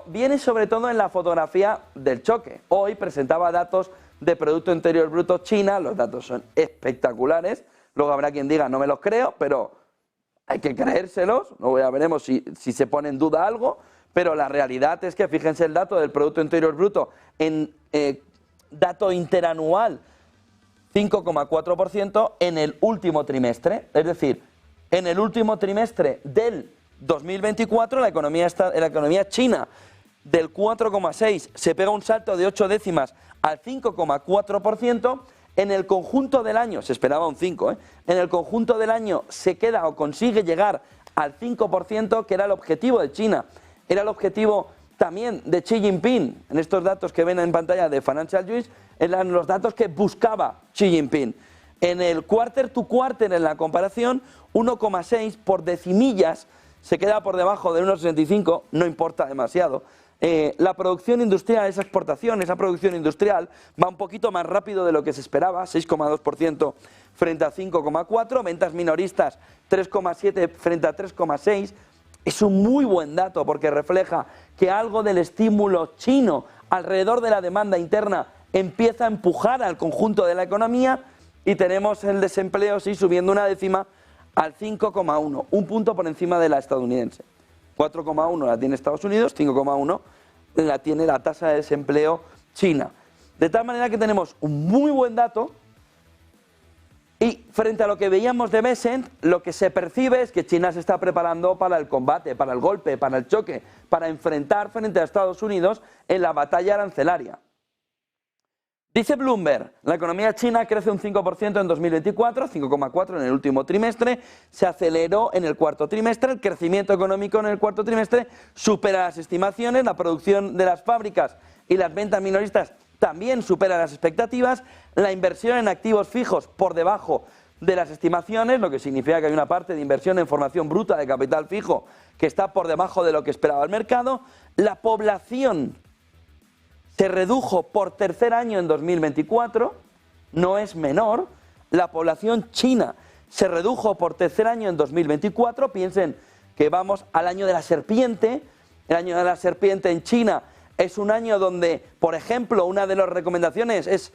Viene sobre todo en la fotografía del choque. Hoy presentaba datos de Producto Interior Bruto China, los datos son espectaculares, luego habrá quien diga no me los creo, pero hay que creérselos, luego ya veremos si se pone en duda algo, pero la realidad es que fíjense el dato del Producto Interior Bruto en dato interanual, 5,4% en el último trimestre, es decir, en el último trimestre del 2024 la economía china del 4,6 se pega un salto de 8 décimas al 5,4%, en el conjunto del año, se esperaba un 5, en el conjunto del año se queda o consigue llegar al 5%, que era el objetivo de China, era el objetivo también de Xi Jinping. En estos datos que ven en pantalla de Financial News eran los datos que buscaba Xi Jinping. En el quarter to quarter, en la comparación, 1,6 por decimillas, se queda por debajo de 1,65, no importa demasiado. La producción industrial, esa exportación, esa producción industrial va un poquito más rápido de lo que se esperaba, 6,2% frente a 5,4%, ventas minoristas 3,7 frente a 3,6%. Es un muy buen dato porque refleja que algo del estímulo chino alrededor de la demanda interna empieza a empujar al conjunto de la economía y tenemos el desempleo sí subiendo una décima al 5,1, un punto por encima de la estadounidense. 4,1 la tiene Estados Unidos, 5,1 la tiene la tasa de desempleo china. De tal manera que tenemos un muy buen dato y frente a lo que veíamos de Bessent, lo que se percibe es que China se está preparando para el combate, para el golpe, para el choque, para enfrentar frente a Estados Unidos en la batalla arancelaria. Dice Bloomberg, la economía china crece un 5% en 2024, 5,4% en el último trimestre, se aceleró en el cuarto trimestre, el crecimiento económico en el cuarto trimestre supera las estimaciones, la producción de las fábricas y las ventas minoristas también supera las expectativas, la inversión en activos fijos por debajo de las estimaciones, lo que significa que hay una parte de inversión en formación bruta de capital fijo que está por debajo de lo que esperaba el mercado, la población se redujo por tercer año en 2024, no es menor, la población china se redujo por tercer año en 2024, piensen que vamos al año de la serpiente, el año de la serpiente en China es un año donde, por ejemplo, una de las recomendaciones es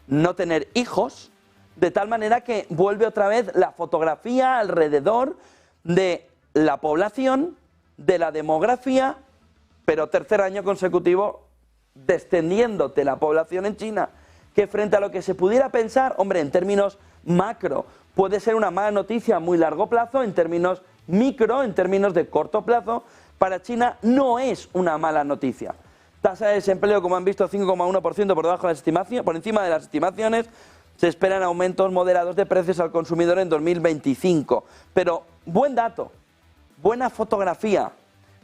no tener hijos, de tal manera que vuelve otra vez la fotografía alrededor de la población, de la demografía, pero tercer año consecutivo descendiéndote la población en China, que frente a lo que se pudiera pensar, hombre, en términos macro, puede ser una mala noticia a muy largo plazo, en términos micro, en términos de corto plazo, para China no es una mala noticia. Tasa de desempleo, como han visto, 5,1% por debajo de las estimaciones, por encima de las estimaciones, se esperan aumentos moderados de precios al consumidor en 2025. Pero buen dato, buena fotografía.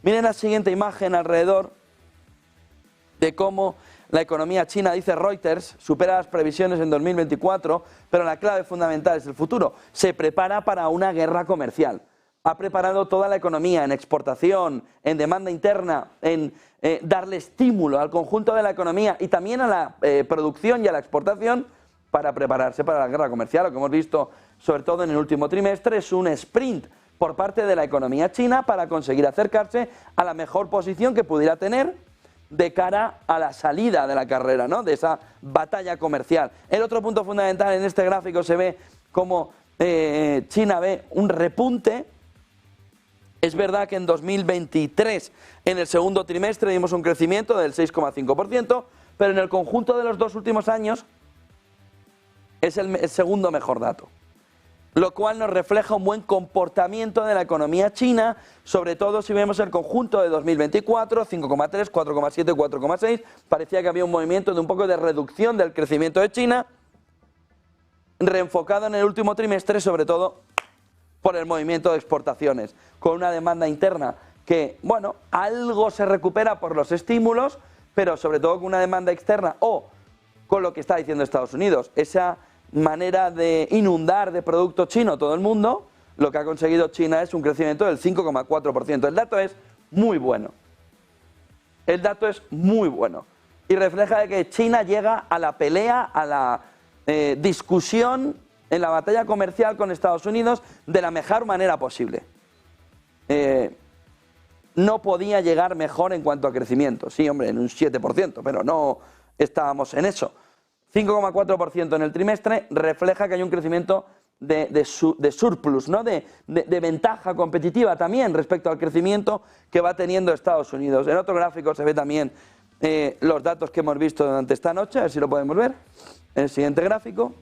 Miren la siguiente imagen alrededor de cómo la economía china, dice Reuters, supera las previsiones en 2024, pero la clave fundamental es el futuro. Se prepara para una guerra comercial. Ha preparado toda la economía en exportación, en demanda interna, en darle estímulo al conjunto de la economía y también a la producción y a la exportación para prepararse para la guerra comercial. Lo que hemos visto, sobre todo en el último trimestre, es un sprint por parte de la economía china para conseguir acercarse a la mejor posición que pudiera tener de cara a la salida de la carrera, ¿no?, de esa batalla comercial. El otro punto fundamental en este gráfico se ve cómo China ve un repunte. Es verdad que en 2023, en el segundo trimestre, vimos un crecimiento del 6,5%, pero en el conjunto de los dos últimos años es el segundo mejor dato, lo cual nos refleja un buen comportamiento de la economía china, sobre todo si vemos el conjunto de 2024, 5,3, 4,7, 4,6, parecía que había un movimiento de un poco de reducción del crecimiento de China, reenfocado en el último trimestre, sobre todo por el movimiento de exportaciones, con una demanda interna que, bueno, algo se recupera por los estímulos, pero sobre todo con una demanda externa o con lo que está diciendo Estados Unidos, esa manera de inundar de producto chino todo el mundo, lo que ha conseguido China es un crecimiento del 5,4%. El dato es muy bueno. El dato es muy bueno. Y refleja que China llega a la pelea, a la discusión, en la batalla comercial con Estados Unidos de la mejor manera posible. no podía llegar mejor en cuanto a crecimiento. Sí, hombre, en un 7%, pero no estábamos en eso. 5,4% en el trimestre refleja que hay un crecimiento de surplus, ¿no? de ventaja competitiva también respecto al crecimiento que va teniendo Estados Unidos. En otro gráfico se ve también los datos que hemos visto durante esta noche, a ver si lo podemos ver, en el siguiente gráfico,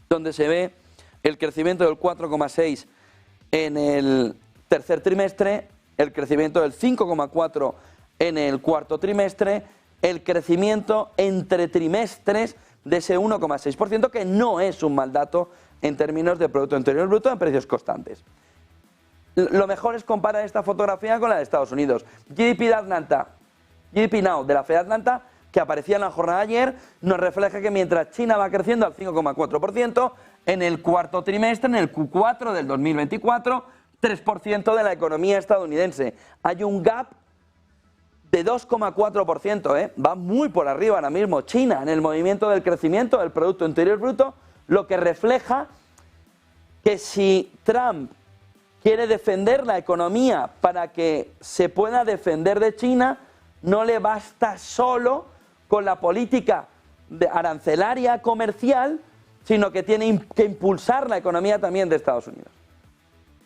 donde se ve el crecimiento del 4,6 en el tercer trimestre, el crecimiento del 5,4 en el cuarto trimestre, el crecimiento entre trimestres de ese 1,6%, que no es un mal dato en términos de Producto Interior Bruto en precios constantes. Lo mejor es comparar esta fotografía con la de Estados Unidos. GDP de Atlanta, GDP Now de la Fed de Atlanta, que aparecía en la jornada de ayer, nos refleja que mientras China va creciendo al 5,4%, en el cuarto trimestre, en el Q4 del 2024, 3% de la economía estadounidense. Hay un gap de 2,4%, va muy por arriba ahora mismo China en el movimiento del crecimiento del Producto Interior Bruto, lo que refleja que si Trump quiere defender la economía para que se pueda defender de China, no le basta solo con la política arancelaria comercial, sino que tiene que impulsar la economía también de Estados Unidos.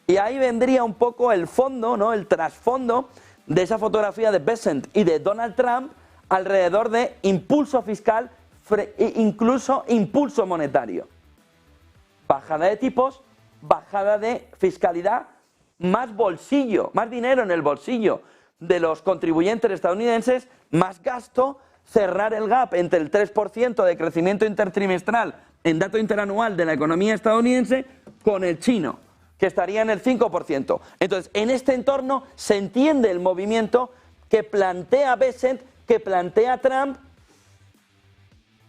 Y ahí vendría un poco el fondo, ¿no? El trasfondo de esa fotografía de Bessent y de Donald Trump alrededor de impulso fiscal e incluso impulso monetario. Bajada de tipos, bajada de fiscalidad, más bolsillo, más dinero en el bolsillo de los contribuyentes estadounidenses, más gasto, cerrar el gap entre el 3% de crecimiento intertrimestral en dato interanual de la economía estadounidense con el chino, que estaría en el 5%. Entonces, en este entorno se entiende el movimiento que plantea Bessent, que plantea Trump,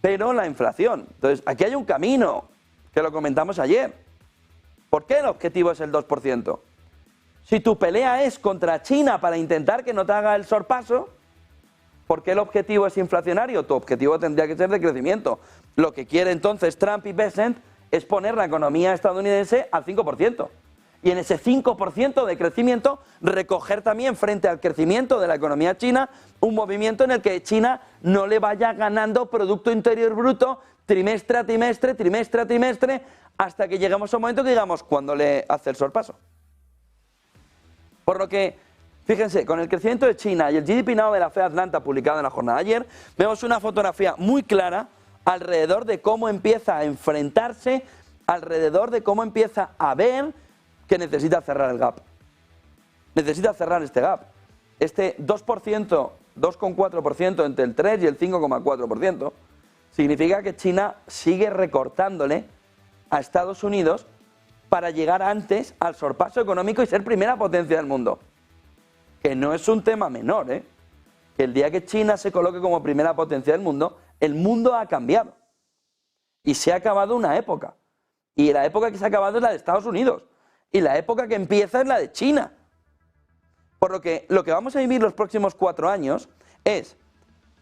pero la inflación. Entonces, aquí hay un camino, que lo comentamos ayer. ¿Por qué el objetivo es el 2%? Si tu pelea es contra China para intentar que no te haga el sorpaso, ¿por qué el objetivo es inflacionario? Tu objetivo tendría que ser de crecimiento. Lo que quiere entonces Trump y Bessent es poner la economía estadounidense al 5%. Y en ese 5% de crecimiento recoger también frente al crecimiento de la economía china un movimiento en el que China no le vaya ganando Producto Interior Bruto trimestre a trimestre, trimestre a trimestre, hasta que lleguemos a un momento que digamos cuando le hace el sorpaso. Por lo que, fíjense, con el crecimiento de China y el GDP Now de la Fed Atlanta publicado en la jornada de ayer, vemos una fotografía muy clara alrededor de cómo empieza a enfrentarse, alrededor de cómo empieza a ver que necesita cerrar el gap. Necesita cerrar este gap. Este 2%, 2,4% entre el 3 y el 5,4%, significa que China sigue recortándole a Estados Unidos para llegar antes al sorpaso económico y ser primera potencia del mundo. Que no es un tema menor, que el día que China se coloque como primera potencia del mundo, el mundo ha cambiado. Y se ha acabado una época. Y la época que se ha acabado es la de Estados Unidos. Y la época que empieza es la de China. Por lo que vamos a vivir los próximos 4 años es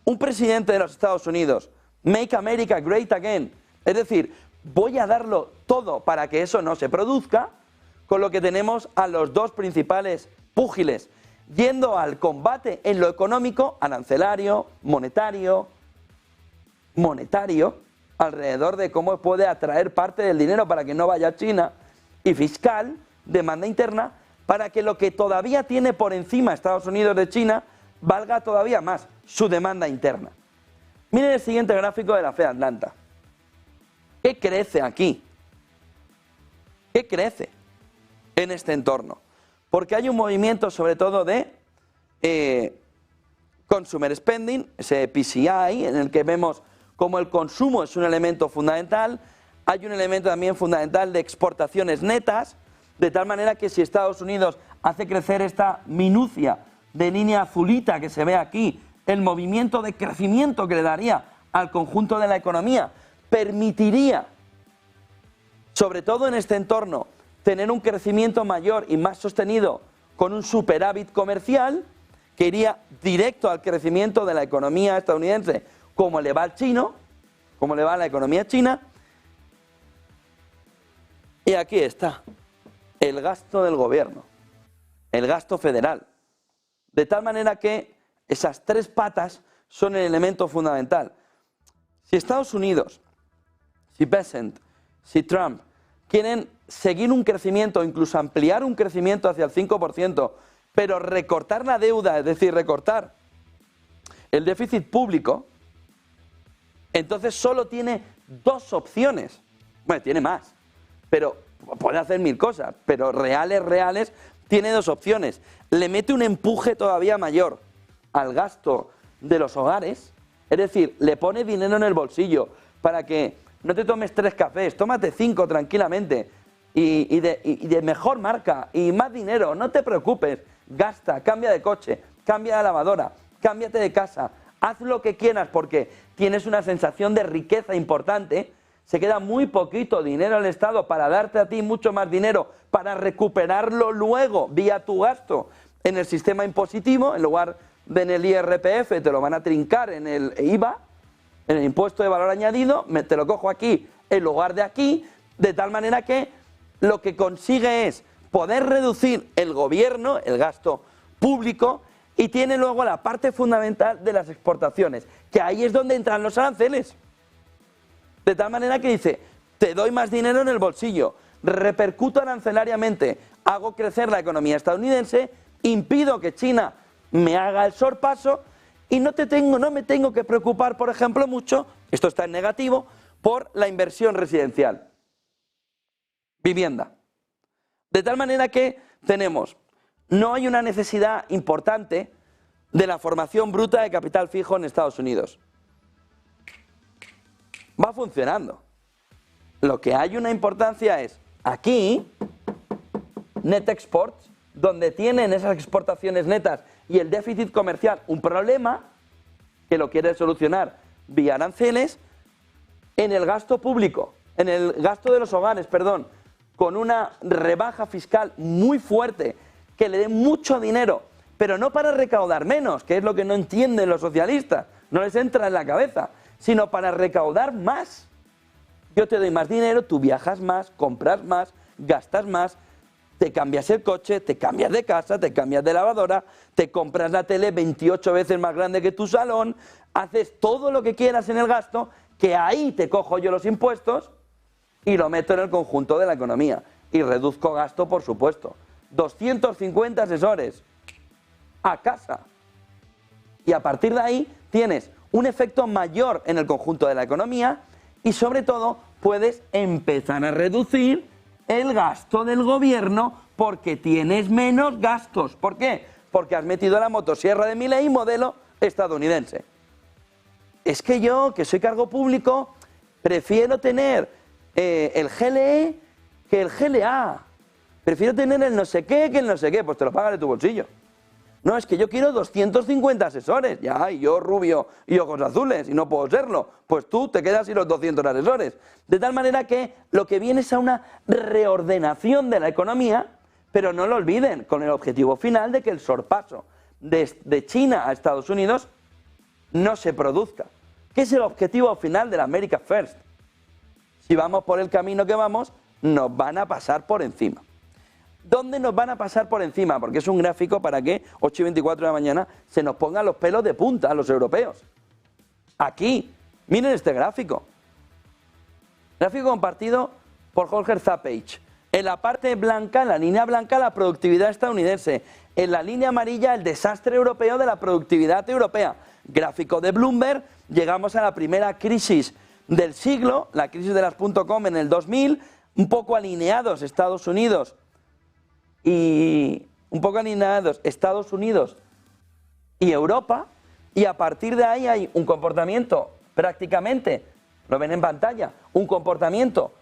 un presidente de los Estados Unidos, Make America Great Again, es decir, voy a darlo todo para que eso no se produzca, con lo que tenemos a los dos principales púgiles yendo al combate en lo económico, arancelario, monetario, alrededor de cómo puede atraer parte del dinero para que no vaya a China, y fiscal, demanda interna, para que lo que todavía tiene por encima Estados Unidos de China valga todavía más, su demanda interna. Miren el siguiente gráfico de la Fed Atlanta. ¿Qué crece aquí? ¿Qué crece en este entorno? Porque hay un movimiento sobre todo de consumer spending, ese PCI, en el que vemos cómo el consumo es un elemento fundamental. Hay un elemento también fundamental de exportaciones netas, de tal manera que si Estados Unidos hace crecer esta minucia de línea azulita que se ve aquí, el movimiento de crecimiento que le daría al conjunto de la economía, permitiría, sobre todo en este entorno, tener un crecimiento mayor y más sostenido con un superávit comercial que iría directo al crecimiento de la economía estadounidense, como le va al chino, como le va a la economía china. Y aquí está, el gasto del gobierno. el gasto federal. De tal manera que esas tres patas son el elemento fundamental. Si Estados Unidos, si Bessent, si Trump quieren seguir un crecimiento, incluso ampliar un crecimiento hacia el 5%, pero recortar la deuda, es decir, recortar el déficit público, entonces solo tiene dos opciones. Bueno, tiene más, pero puede hacer mil cosas, pero reales, tiene dos opciones. Le mete un empuje todavía mayor al gasto de los hogares, es decir, le pone dinero en el bolsillo para que no te tomes 3 cafés, tómate 5 tranquilamente y de mejor marca y más dinero, no te preocupes, gasta, cambia de coche, cambia de lavadora, cámbiate de casa, haz lo que quieras porque tienes una sensación de riqueza importante, se queda muy poquito dinero al Estado para darte a ti mucho más dinero para recuperarlo luego vía tu gasto en el sistema impositivo, en lugar de en el IRPF te lo van a trincar en el IVA, en el impuesto de valor añadido, te lo cojo aquí en lugar de aquí, de tal manera que lo que consigue es poder reducir el gobierno, el gasto público, y tiene luego la parte fundamental de las exportaciones, que ahí es donde entran los aranceles. De tal manera que dice, te doy más dinero en el bolsillo, repercuto arancelariamente, hago crecer la economía estadounidense, impido que China me haga el sorpaso y no me tengo que preocupar, por ejemplo, mucho, esto está en negativo, por la inversión residencial. Vivienda. De tal manera que tenemos, no hay una necesidad importante de la formación bruta de capital fijo en Estados Unidos. Va funcionando. Lo que hay una importancia es, aquí, net exports, donde tienen esas exportaciones netas y el déficit comercial un problema, que lo quiere solucionar vía aranceles, en el gasto público, en el gasto de los hogares, perdón, con una rebaja fiscal muy fuerte, que le dé mucho dinero, pero no para recaudar menos, que es lo que no entienden los socialistas, no les entra en la cabeza, sino para recaudar más. Yo te doy más dinero, tú viajas más, compras más, gastas más, te cambias el coche, te cambias de casa, te cambias de lavadora, te compras la tele 28 veces más grande que tu salón, haces todo lo que quieras en el gasto, que ahí te cojo yo los impuestos y lo meto en el conjunto de la economía. Y reduzco gasto, por supuesto. 250 asesores a casa. Y a partir de ahí tienes un efecto mayor en el conjunto de la economía y sobre todo puedes empezar a reducir el gasto del gobierno porque tienes menos gastos. ¿Por qué? Porque has metido la motosierra de Milei modelo estadounidense. Es que yo, que soy cargo público, prefiero tener el GLE que el GLA. Prefiero tener el no sé qué que el no sé qué. Pues te lo pagas de tu bolsillo. No, es que yo quiero 250 asesores. Ya, y yo rubio y ojos azules y no puedo serlo. Pues tú te quedas sin los 200 asesores. De tal manera que lo que viene es a una reordenación de la economía, pero no lo olviden, con el objetivo final de que el sorpaso de China a Estados Unidos no se produzca. ¿Qué es el objetivo final de la America First? Si vamos por el camino que vamos, nos van a pasar por encima. ¿Dónde nos van a pasar por encima? Porque es un gráfico para que 8:24 de la mañana se nos pongan los pelos de punta a los europeos. Aquí, miren este gráfico. Gráfico compartido por Holger Zappage. En la parte blanca, en la línea blanca, la productividad estadounidense. En la línea amarilla, el desastre europeo de la productividad europea. Gráfico de Bloomberg, llegamos a la primera crisis del siglo, la crisis de las .com en el 2000, un poco alineados Estados Unidos y Europa, y a partir de ahí hay un comportamiento prácticamente, lo ven en pantalla, un comportamiento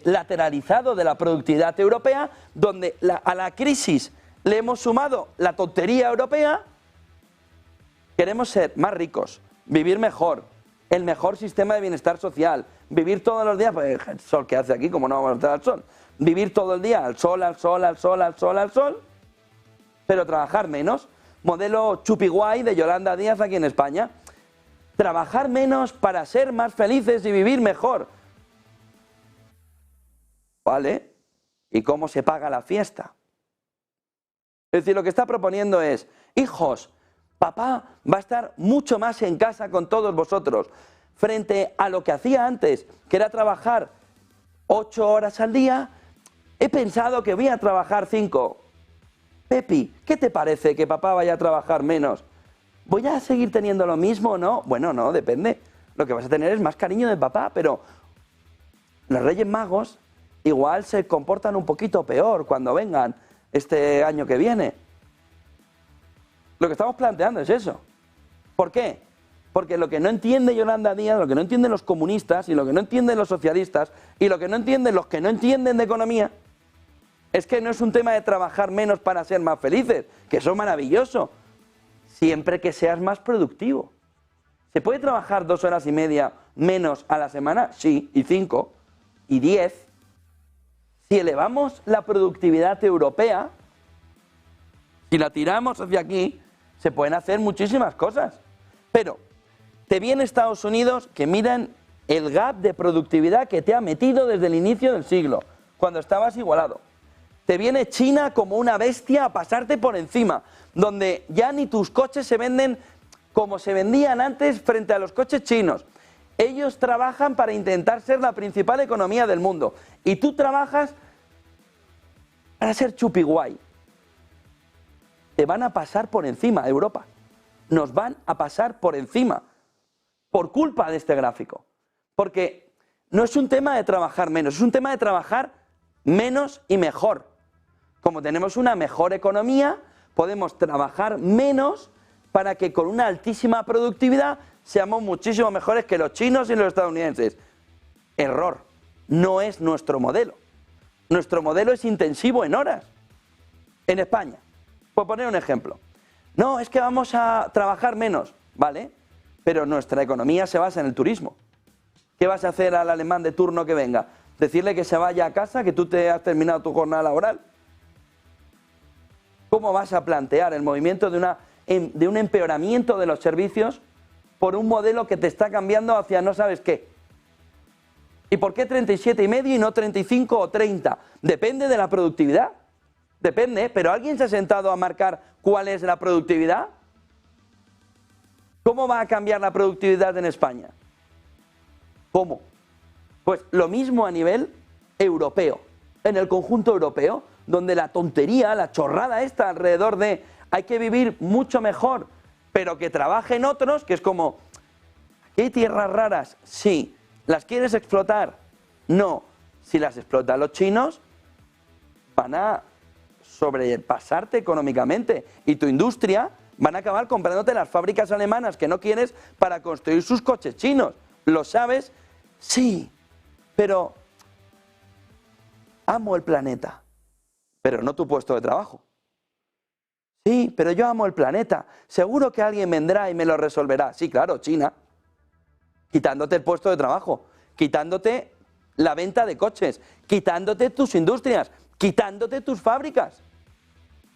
lateralizado de la productividad europea, donde a la crisis le hemos sumado la tontería europea. Queremos ser más ricos, vivir mejor, el mejor sistema de bienestar social, vivir todos los días, pues el sol que hace aquí, como no vamos a estar al sol, vivir todo el día al sol, al sol, al sol, al sol, al sol, pero trabajar menos. Modelo Chupiguay de Yolanda Díaz aquí en España. Trabajar menos para ser más felices y vivir mejor. ¿Vale? ¿Y cómo se paga la fiesta? Es decir, lo que está proponiendo es, hijos, papá va a estar mucho más en casa con todos vosotros, frente a lo que hacía antes, que era trabajar 8 horas al día, he pensado que voy a trabajar 5. Pepi, ¿qué te parece que papá vaya a trabajar menos? ¿Voy a seguir teniendo lo mismo o no? Bueno, no, depende. Lo que vas a tener es más cariño de papá, pero los Reyes Magos igual se comportan un poquito peor cuando vengan este año que viene. Lo que estamos planteando es eso. ¿Por qué? Porque lo que no entiende Yolanda Díaz, lo que no entienden los comunistas y lo que no entienden los socialistas y lo que no entienden los que no entienden de economía es que no es un tema de trabajar menos para ser más felices, que eso es maravilloso, siempre que seas más productivo. ¿Se puede trabajar 2 horas y media menos a la semana? Sí, y 5, y 10. Si elevamos la productividad europea, si la tiramos hacia aquí, se pueden hacer muchísimas cosas. Pero te viene Estados Unidos, que miran el gap de productividad que te ha metido desde el inicio del siglo, cuando estabas igualado. Te viene China como una bestia a pasarte por encima, donde ya ni tus coches se venden como se vendían antes frente a los coches chinos. Ellos trabajan para intentar ser la principal economía del mundo y tú trabajas para ser chupiguay. Te van a pasar por encima, Europa. Nos van a pasar por encima por culpa de este gráfico. Porque no es un tema de trabajar menos, es un tema de trabajar menos y mejor. Como tenemos una mejor economía, podemos trabajar menos para que con una altísima productividad seamos muchísimo mejores que los chinos y los estadounidenses. Error. No es nuestro modelo. Nuestro modelo es intensivo en horas. En España, por poner un ejemplo. No, es que vamos a trabajar menos, ¿vale? Pero nuestra economía se basa en el turismo. ¿Qué vas a hacer al alemán de turno que venga? ¿Decirle que se vaya a casa, que tú te has terminado tu jornada laboral? ¿Cómo vas a plantear el movimiento de un empeoramiento de los servicios por un modelo que te está cambiando hacia no sabes qué? ¿Y por qué 37,5 y no 35 o 30? Depende de la productividad. Depende, pero ¿alguien se ha sentado a marcar cuál es la productividad? ¿Cómo va a cambiar la productividad en España? ¿Cómo? Pues lo mismo a nivel europeo, en el conjunto europeo, donde la tontería, la chorrada esta alrededor de hay que vivir mucho mejor, pero que trabajen otros, que es como, ¿aquí hay tierras raras? Sí. ¿Las quieres explotar? No. Si las explotan los chinos, van a sobrepasarte económicamente y tu industria van a acabar comprándote las fábricas alemanas que no quieres para construir sus coches chinos. ¿Lo sabes? Sí, pero amo el planeta, pero no tu puesto de trabajo. Sí, pero yo amo el planeta. Seguro que alguien vendrá y me lo resolverá. Sí, claro, China. Quitándote el puesto de trabajo, quitándote la venta de coches, quitándote tus industrias, quitándote tus fábricas.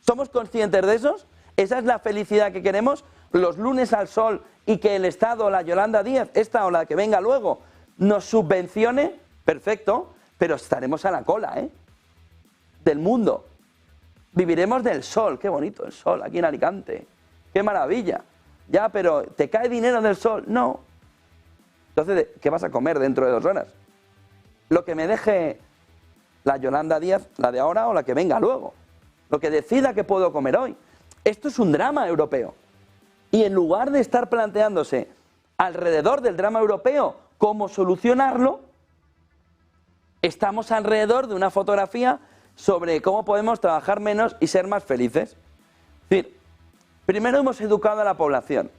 ¿Somos conscientes de eso? ¿Esa es la felicidad que queremos? Los lunes al sol y que el Estado, la Yolanda Díaz, esta o la que venga luego, nos subvencione, perfecto, pero estaremos a la cola, del mundo. Viviremos del sol, qué bonito el sol aquí en Alicante, qué maravilla. Ya, pero ¿te cae dinero del sol? No. Entonces, ¿qué vas a comer dentro de 2 horas? Lo que me deje la Yolanda Díaz, la de ahora o la que venga luego. Lo que decida que puedo comer hoy. Esto es un drama europeo. Y en lugar de estar planteándose alrededor del drama europeo cómo solucionarlo, estamos alrededor de una fotografía sobre cómo podemos trabajar menos y ser más felices. Es decir, primero hemos educado a la población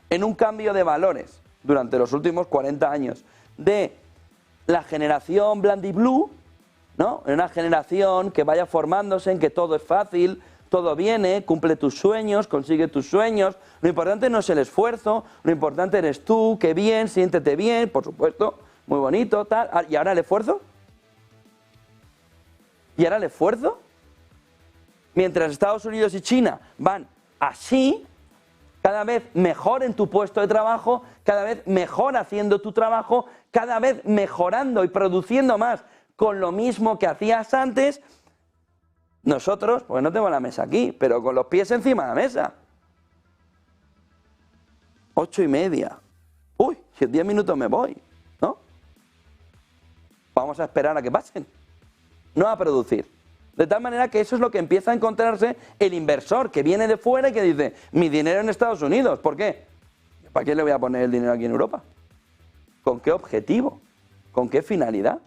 en un cambio de valores durante los últimos 40 años de la generación Blandy-Blue, ¿no? En una generación que vaya formándose en que todo es fácil, todo viene, cumple tus sueños, consigue tus sueños, lo importante no es el esfuerzo, lo importante eres tú, qué bien, siéntete bien, por supuesto, muy bonito, tal. ¿Y ahora el esfuerzo? ¿Y ahora el esfuerzo? Mientras Estados Unidos y China van así, cada vez mejor en tu puesto de trabajo, cada vez mejor haciendo tu trabajo, cada vez mejorando y produciendo más con lo mismo que hacías antes, Nosotros, pues no tenemos la mesa aquí, pero con los pies encima de la mesa. 8:30. Uy, si en 10 minutos me voy, ¿no? Vamos a esperar a que pasen, no a producir. De tal manera que eso es lo que empieza a encontrarse el inversor que viene de fuera y que dice, mi dinero en Estados Unidos, ¿por qué? ¿Para qué le voy a poner el dinero aquí en Europa? ¿Con qué objetivo? ¿Con qué finalidad?